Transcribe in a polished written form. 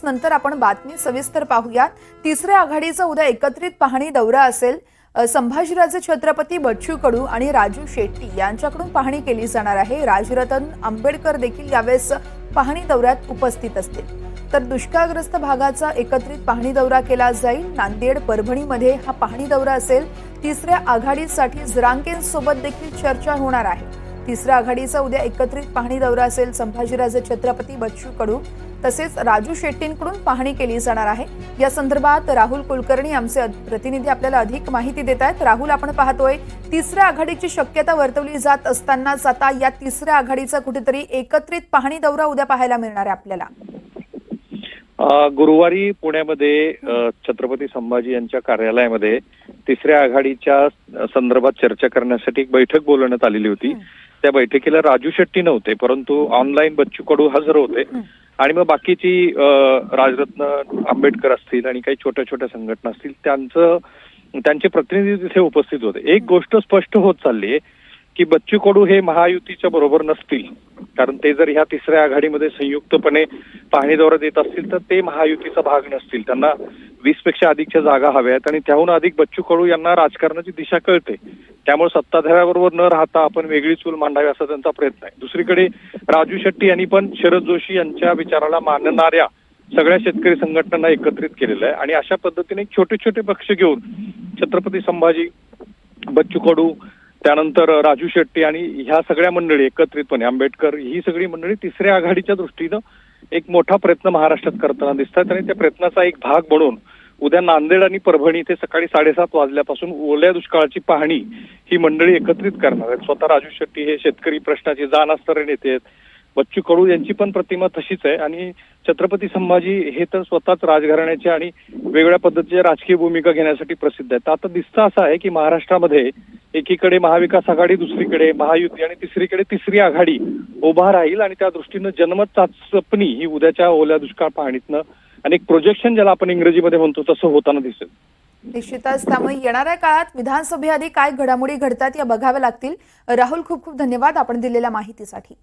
नंतर आपण बातमी सविस्तर पाहूयात। तिसऱ्या आघाडीचा उद्या एकत्रित पाहणी दौरा असेल। संभाजीराजे छत्रपती बच्चू कडू आणि राजू शेट्टी यांच्याकडून पाहणी केली जाणार आहे। राजरतन आंबेडकर देखील यावेळेस पाहणी दौऱ्यात उपस्थित असतील। तर दुष्काळग्रस्त भागाचा एकत्रित पाहणी दौरा केला जाईल। नांदेड परभणीमध्ये हा पाहणी दौरा असेल। तिसऱ्या आघाडीसाठी जरांगेंसोबत देखील चर्चा होणार आहे। तिसऱ्या आघाडीचा उद्या एकत्रित पाहणी दौरा असेल। संभाजीराजे छत्रपती बच्चू कडू तसेच राजू शेट्टींकडून पाहणी केली जाणार आहे। या संदर्भात राहुल कुलकर्णी आमचे प्रतिनिधी आपल्याला अधिक माहिती देत आहेत। राहुल, आपण पाहतोय तिसऱ्या आघाडीची शक्यता वर्तवली जात असतानाच आता या तिसऱ्या आघाडीचा कुठेतरी एकत्रित पाहणी दौरा उद्या पाहायला मिळणार आहे आपल्याला। गुरुवारी पुण्यामध्ये छत्रपती संभाजी यांच्या कार्यालयामध्ये तिसऱ्या आघाडीच्या संदर्भात चर्चा करण्यासाठी एक बैठक बोलवण्यात आलेली होती। त्या बैठकीला राजू शेट्टी नव्हते, परंतु ऑनलाईन बच्चू कडू हजर होते आणि मग बाकीची राजरत्न आंबेडकर असतील आणि काही छोट्या छोट्या संघटना असतील त्यांचे प्रतिनिधी तिथे उपस्थित होते। एक गोष्ट स्पष्ट होत चालली आहे की बच्चू कडू हे महायुतीच्या बरोबर नसतील, कारण ते जर ह्या तिसऱ्या आघाडीमध्ये संयुक्तपणे पाहणी दौरा देत असतील तर ते महायुतीचा भाग नसतील। त्यांना 20 पेक्षा अधिकच्या जागा हव्यात आणि त्याहून अधिक बच्चू कडू यांना राजकारणाची दिशा कळते। त्यामुळे सत्ताधाऱ्याबरोबर न राहता आपण वेगळी चूल मांडावी असा त्यांचा प्रयत्न आहे। दुसरीकडे राजू शेट्टी यांनी पण शरद जोशी यांच्या विचाराला मानणाऱ्या सगळ्या शेतकरी संघटनांना एकत्रित केलेलं आहे आणि अशा पद्धतीने छोटे छोटे पक्ष घेऊन छत्रपती संभाजी, बच्चू कडू, त्यानंतर राजू शेट्टी आणि ह्या सगळ्या मंडळी एकत्रितपणे आंबेडकर ही सगळी मंडळी तिसऱ्या आघाडीच्या दृष्टीनं एक मोठा प्रयत्न महाराष्ट्रात करताना दिसतात आणि त्या प्रयत्नाचा एक भाग म्हणून उद्या नांदेड आणि परभणी इथे सकाळी 7:30 वाजल्यापासून ओल्या दुष्काळाची पाहणी ही मंडळी एकत्रित करणार आहेत। स्वतः राजू शेट्टी हे शेतकरी प्रश्नाची जाण असणारे नेते आहेत। बच्चू कडू यांची पण प्रतिमा तशीच आहे आणि छत्रपती संभाजी हे तर स्वतःच राजघराण्याचे आणि वेगळ्या पद्धतीच्या राजकीय भूमिका घेण्यासाठी प्रसिद्ध आहेत। आता दिसतं असं आहे की महाराष्ट्रामध्ये एकीकडे महाविकास आघाडी, दुसरीकडे महायुती आणि तिसरीकडे तिसरी आघाडी उभा राहील आणि त्या दृष्टीनं जनमत चाचपणी ही उद्याच्या ओल्या दुष्काळ पाहणीतनं आणि एक प्रोजेक्शन ज्याला आपण इंग्रजीमध्ये म्हणतो तसं होताना दिसेल। निश्चितच त्यामुळे येणाऱ्या काळात विधानसभेआधी काय घडामोडी घडतात या बघाव्या लागतील। राहुल, खूप खूप धन्यवाद आपण दिलेल्या माहितीसाठी।